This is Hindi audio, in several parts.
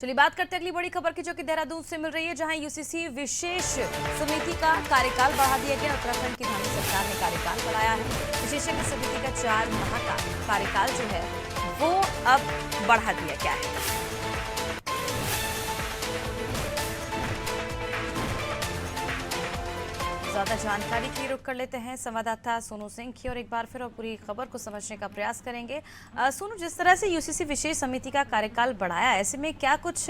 चलिए बात करते हैं अगली बड़ी खबर की, जो कि देहरादून से मिल रही है, जहां यूसीसी विशेष समिति का कार्यकाल बढ़ा दिया गया। उत्तराखंड की धामी सरकार ने कार्यकाल बढ़ाया है। विशेषज्ञ समिति का 4 माह का कार्यकाल जो है वो अब बढ़ा दिया गया है। ज्यादा जानकारी के लिए रुख कर लेते हैं संवाददाता सोनू सिंह की, और एक बार फिर और पूरी खबर को समझने का प्रयास करेंगे। सोनू, जिस तरह से यूसीसी विशेष समिति का कार्यकाल बढ़ाया, ऐसे में क्या कुछ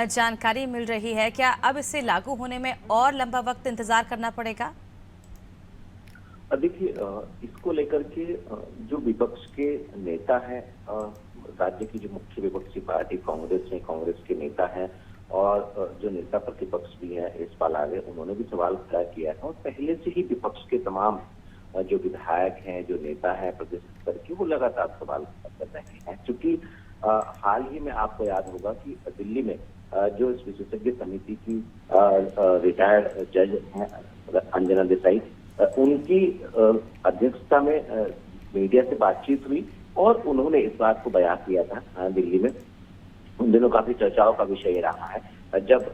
जानकारी मिल रही है? क्या अब इसे लागू होने में और लंबा वक्त इंतजार करना पड़ेगा? देखिए, इसको लेकर के जो विपक्ष के नेता है, राज्य की जो मुख्य विपक्षी पार्टी कांग्रेस के नेता है और जो नेता प्रतिपक्ष भी है यशपाल आर्य, उन्होंने भी सवाल खड़ा किया है। और पहले से ही विपक्ष के तमाम जो विधायक हैं, जो नेता है प्रदेश स्तर के, वो लगातार सवाल कर रहे हैं। क्योंकि हाल ही में आपको याद होगा कि दिल्ली में जो इस विशेषज्ञ समिति की रिटायर्ड जज हैं अंजना देसाई, उनकी अध्यक्षता में मीडिया से बातचीत हुई और उन्होंने इस बात को बयान किया था दिल्ली में। उन दिनों काफी चर्चाओं का विषय रहा है जब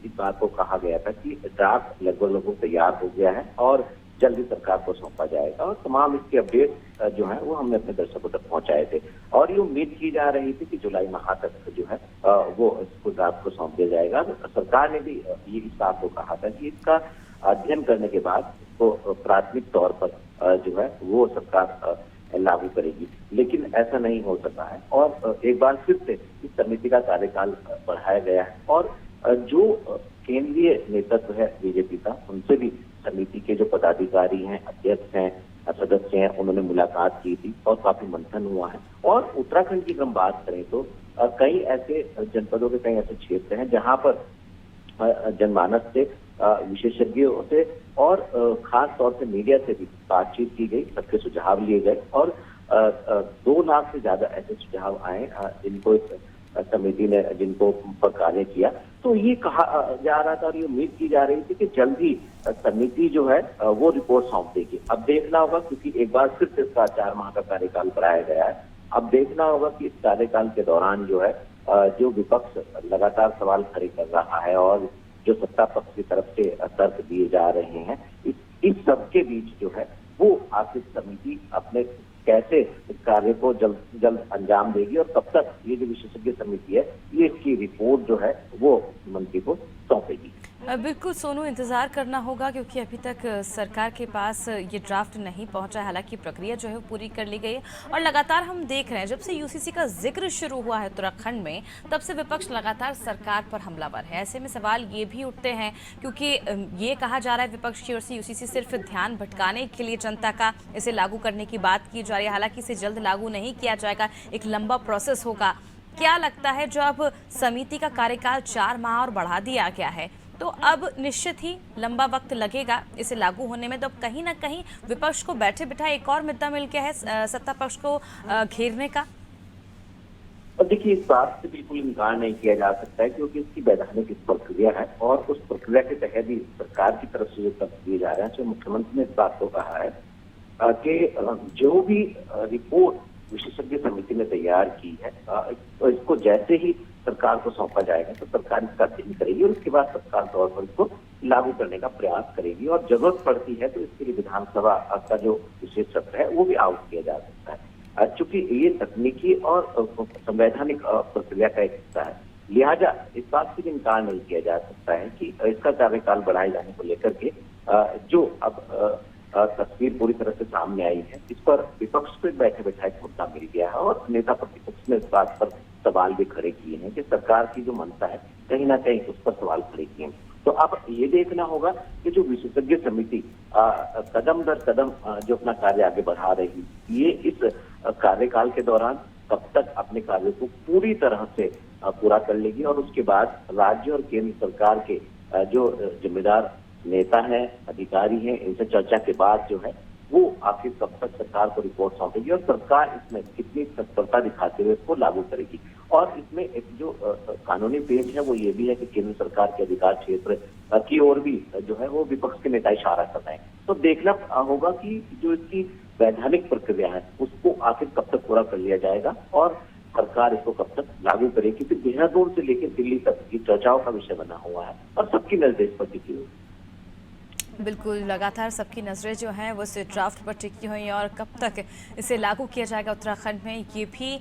इस बात को कहा गया था कि ड्राफ्ट लगभग तैयार हो गया है और जल्दी सरकार को सौंपा जाएगा, और तमाम इसके अपडेट जो है वो हमने अपने दर्शकों तक पहुंचाए थे। और ये उम्मीद की जा रही थी कि जुलाई माह तक जो है वो इसको ड्राफ्ट को सौंप दिया जाएगा। सरकार ने भी ये इस बात को कहा था कि इसका अध्ययन करने के बाद इसको प्राथमिक तौर पर जो है वो सरकार लागू करेगी, लेकिन ऐसा नहीं हो सका है। और एक बार फिर से इस समिति का कार्यकाल बढ़ाया गया है और जो केंद्रीय नेतृत्व है बीजेपी का, उनसे भी समिति के जो पदाधिकारी हैं, अध्यक्ष हैं, सदस्य हैं, उन्होंने मुलाकात की थी और काफी मंथन हुआ है। और उत्तराखंड की हम बात करें तो कई ऐसे जनपदों के कई ऐसे क्षेत्र हैं जहां पर जनमानस से, विशेषज्ञों से और खास तौर से मीडिया से भी बातचीत की गई, सबके सुझाव लिए गए और 2 लाख से ज्यादा ऐसे सुझाव आए जिनको इस समिति ने जिनको पर कार्य किया। तो ये कहा जा रहा था और ये उम्मीद की जा रही थी कि जल्द ही समिति जो है वो रिपोर्ट सौंप देगी। अब देखना होगा, क्योंकि एक बार फिर से इसका 4 माह का कार्यकाल बढ़ाया गया है। अब देखना होगा कि इस कार्यकाल के दौरान जो है जो विपक्ष लगातार सवाल खड़े कर रहा है और जो सत्ता पक्ष की तरफ से तर्क दिए जा रहे हैं, इस सब के बीच जो है वो आखिर समिति अपने कैसे इस कार्य को जल्द जल्द अंजाम देगी और कब तक ये जो विशेषज्ञ समिति है ये इसकी रिपोर्ट जो है वो मुख्यमंत्री को सौंपेगी। बिल्कुल सोनू, इंतजार करना होगा, क्योंकि अभी तक सरकार के पास ये ड्राफ्ट नहीं पहुंचा है। हालांकि प्रक्रिया जो है वो पूरी कर ली गई है और लगातार हम देख रहे हैं, जब से यूसीसी का जिक्र शुरू हुआ है उत्तराखंड में, तब से विपक्ष लगातार सरकार पर हमलावर है। ऐसे में सवाल ये भी उठते हैं, क्योंकि ये कहा जा रहा है विपक्ष की ओर से यूसीसी सिर्फ ध्यान भटकाने के लिए जनता का इसे लागू करने की बात की जा रही है। हालांकि इसे जल्द लागू नहीं किया जाएगा, एक लंबा प्रोसेस होगा। क्या लगता है, जो अब समिति का कार्यकाल 4 माह और बढ़ा दिया गया है, तो अब निश्चित ही लंबा वक्त लगेगा इसे लागू होने में, तो अब कहीं ना कहीं विपक्ष को बैठे बिठाए एक और मुद्दा मिल गया है सत्ता पक्ष को घेरने का? और देखिए, इस बात से बिल्कुल इनकार नहीं किया जा सकता है, क्योंकि इसकी वैधानिक प्रक्रिया है और उस प्रक्रिया के तहत ही सरकार की तरफ से जो तर्क दिए जा रहे हैं। तो मुख्यमंत्री ने इस बात को कहा है कि जो भी रिपोर्ट विशेषज्ञ समिति ने तैयार की है, तो इसको जैसे ही सरकार को सौंपा जाएगा तो सरकार इसका अध्ययन करेगी और उसके बाद तत्काल तौर पर इसको लागू करने का प्रयास करेगी। और जरूरत पड़ती है तो इसके लिए विधानसभा का जो विशेष सत्र है वो भी आउट किया जा सकता है, चूंकि ये तकनीकी और संवैधानिक प्रक्रिया का एक हिस्सा है। लिहाजा इस बात से इनकार नहीं किया जा सकता है कि इसका कार्यकाल बढ़ाए जाने को लेकर के जो अब तस्वीर पूरी तरह से सामने आई है, इस पर विपक्ष को बैठे बैठा एक मुद्दा मिल गया है और नेता प्रतिपक्ष ने इस बात पर सवाल भी खड़े किए हैं कि सरकार की जो मंशा है कहीं ना कहीं उस पर सवाल खड़े किए हैं। तो अब ये देखना होगा कि जो विशेषज्ञ समिति कदम दर कदम जो अपना कार्य आगे बढ़ा रही, ये इस कार्यकाल के दौरान कब तक अपने कार्य को पूरी तरह से पूरा कर लेगी और उसके बाद राज्य और केंद्र सरकार के जो जिम्मेदार नेता हैं, अधिकारी हैं, इनसे चर्चा के बाद जो है वो आखिर कब तक सरकार को रिपोर्ट सौंपेगी और सरकार इसमें कितनी तत्परता दिखाते हुए इसको लागू करेगी। और इसमें एक जो कानूनी पेज है वो ये भी है कि केंद्र सरकार के अधिकार क्षेत्र की ओर भी जो है वो विपक्ष के नेता इशारा कर रहे हैं। तो देखना होगा कि जो इसकी वैधानिक प्रक्रिया है उसको आखिर कब तक पूरा कर लिया जाएगा और सरकार इसको कब तक लागू करे, क्योंकि देहरादून से लेकर दिल्ली तक ये चर्चाओं का विषय बना हुआ है और सबकी नजर इस पर टिकी हुई है। बिल्कुल, लगातार सबकी नज़रें जो हैं वो इस ड्राफ्ट पर टिकी हुई हैं और कब तक इसे लागू किया जाएगा उत्तराखंड में, ये भी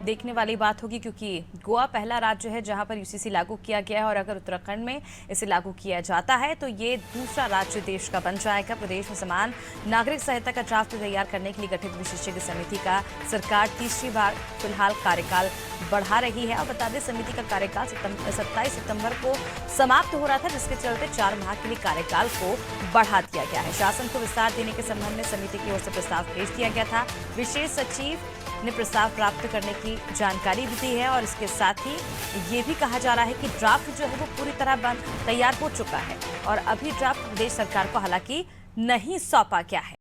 देखने वाली बात होगी, क्योंकि गोवा पहला राज्य है जहां पर यूसीसी लागू किया गया है और अगर उत्तराखंड में इसे लागू किया जाता है तो ये दूसरा राज्य देश का बन जाएगा। प्रदेश में समान नागरिक संहिता का ड्राफ्ट तैयार करने के लिए गठित विशेषज्ञ समिति का सरकार तीसरी बार फिलहाल कार्यकाल बढ़ा रही है। और बता दें, समिति का कार्यकाल 27 सितंबर को समाप्त हो रहा था, जिसके चलते 4 माह के लिए कार्यकाल को बढ़ा दिया गया है। शासन को विस्तार देने के संबंध में समिति की ओर से प्रस्ताव पेश किया गया था। विशेष सचिव ने प्रस्ताव प्राप्त करने की जानकारी भी दी है और इसके साथ ही ये भी कहा जा रहा है कि ड्राफ्ट जो है वो पूरी तरह तैयार हो चुका है और अभी ड्राफ्ट प्रदेश सरकार को हालांकि नहीं सौंपा गया है।